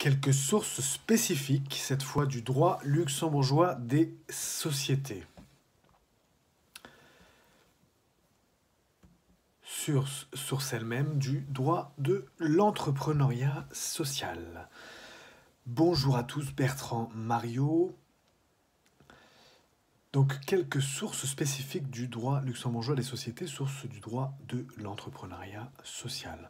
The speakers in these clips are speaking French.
quelques sources spécifiques, cette fois du droit luxembourgeois des sociétés. Sur celle-même du droit de l'entrepreneuriat social. Bonjour à tous, Bertrand Mario. Donc, quelques sources spécifiques du droit luxembourgeois des sociétés, sources du droit de l'entrepreneuriat social.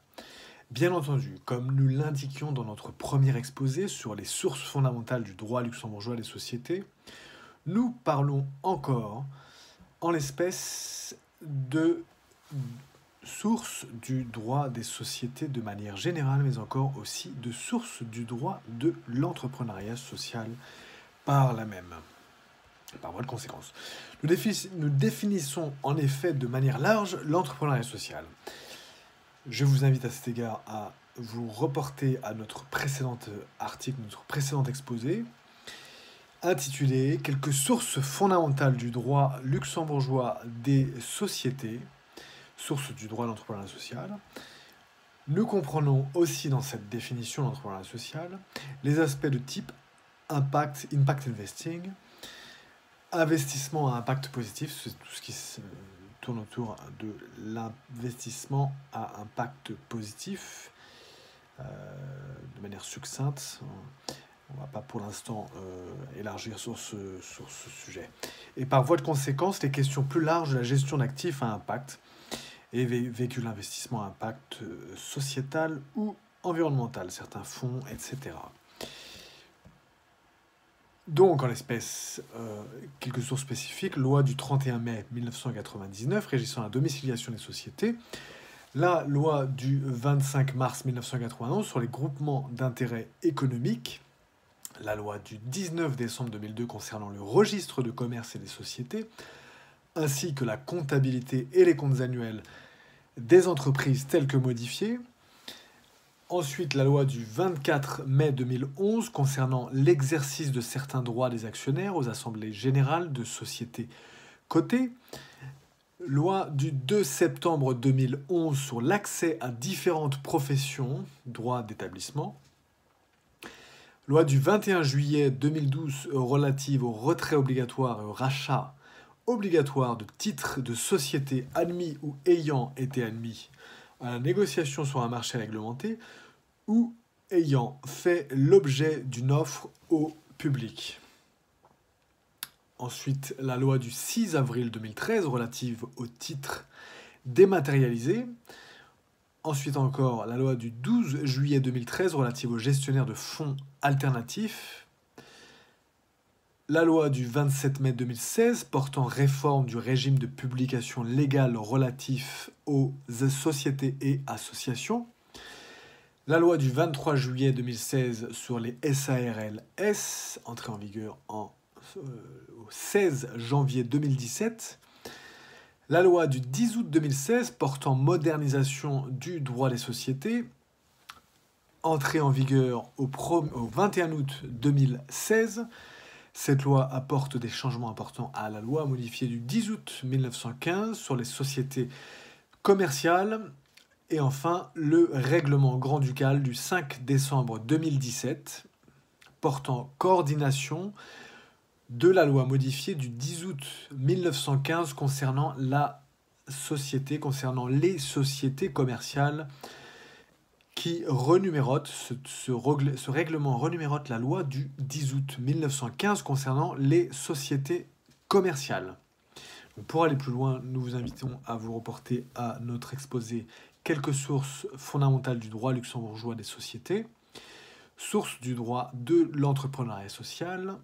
Bien entendu, comme nous l'indiquions dans notre premier exposé sur les sources fondamentales du droit luxembourgeois des sociétés, nous parlons encore, en l'espèce, de sources du droit des sociétés de manière générale, mais encore aussi de sources du droit de l'entrepreneuriat social par la même. Par voie de conséquence. Nous définissons en effet de manière large l'entrepreneuriat social. Je vous invite à cet égard à vous reporter à notre précédent article, notre précédent exposé, intitulé « Quelques sources fondamentales du droit luxembourgeois des sociétés », sources du droit de l'entrepreneuriat social. Nous comprenons aussi dans cette définition de l'entrepreneuriat social les aspects de type impact investing, investissement à impact positif, c'est tout ce qui se tourne autour de l'investissement à impact positif, de manière succincte. On ne va pas pour l'instant élargir sur ce sujet. Et par voie de conséquence, les questions plus larges de la gestion d'actifs à impact et véhicule l'investissement à impact sociétal ou environnemental, certains fonds, etc. Donc, en l'espèce, quelques sources spécifiques, loi du 31 mai 1999 régissant la domiciliation des sociétés, la loi du 25 mars 1991 sur les groupements d'intérêt économiques, la loi du 19 décembre 2002 concernant le registre de commerce et des sociétés, ainsi que la comptabilité et les comptes annuels des entreprises telles que modifiées. Ensuite, la loi du 24 mai 2011 concernant l'exercice de certains droits des actionnaires aux assemblées générales de sociétés cotées. Loi du 2 septembre 2011 sur l'accès à différentes professions, droit d'établissement. Loi du 21 juillet 2012 relative au retrait obligatoire et au rachat obligatoire de titres de sociétés admis ou ayant été admis à la négociation sur un marché réglementé ou ayant fait l'objet d'une offre au public. Ensuite, la loi du 6 avril 2013 relative aux titres dématérialisés. Ensuite encore, la loi du 12 juillet 2013 relative aux gestionnaires de fonds alternatifs. La loi du 27 mai 2016 portant réforme du régime de publication légale relatif aux sociétés et associations. La loi du 23 juillet 2016 sur les SARLS, entrée en vigueur au 16 janvier 2017. La loi du 10 août 2016 portant modernisation du droit des sociétés, entrée en vigueur au 21 août 2016. Cette loi apporte des changements importants à la loi modifiée du 10 août 1915 sur les sociétés commerciales. Et enfin, le règlement grand-ducal du 5 décembre 2017 portant coordination de la loi modifiée du 10 août 1915 concernant les sociétés commerciales qui renumérote, ce règlement renumérote la loi du 10 août 1915 concernant les sociétés commerciales. Donc pour aller plus loin, nous vous invitons à vous reporter à notre exposé quelques sources fondamentales du droit luxembourgeois des sociétés, sources du droit de l'entrepreneuriat social,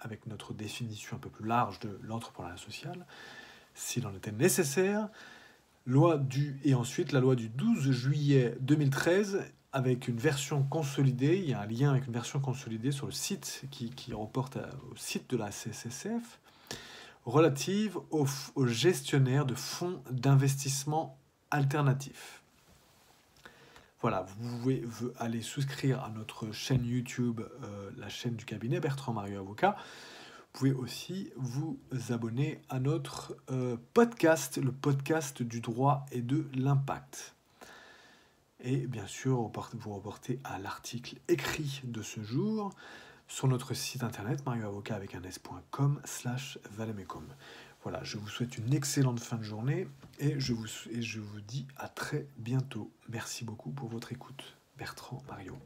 avec notre définition un peu plus large de l'entrepreneuriat social, s'il en était nécessaire, et ensuite la loi du 12 juillet 2013, avec une version consolidée, il y a un lien avec une version consolidée sur le site qui reporte au site de la CSSF, relative aux gestionnaires de fonds d'investissement alternatifs. Voilà, vous pouvez aller souscrire à notre chaîne YouTube, la chaîne du cabinet Bertrand Mario Avocat. Vous pouvez aussi vous abonner à notre podcast, le podcast du droit et de l'impact. Et bien sûr, vous reportez à l'article écrit de ce jour sur notre site internet marioavocat avec un s.com/valemecum. Voilà, je vous souhaite une excellente fin de journée et je vous dis à très bientôt. Merci beaucoup pour votre écoute. Bertrand Mario.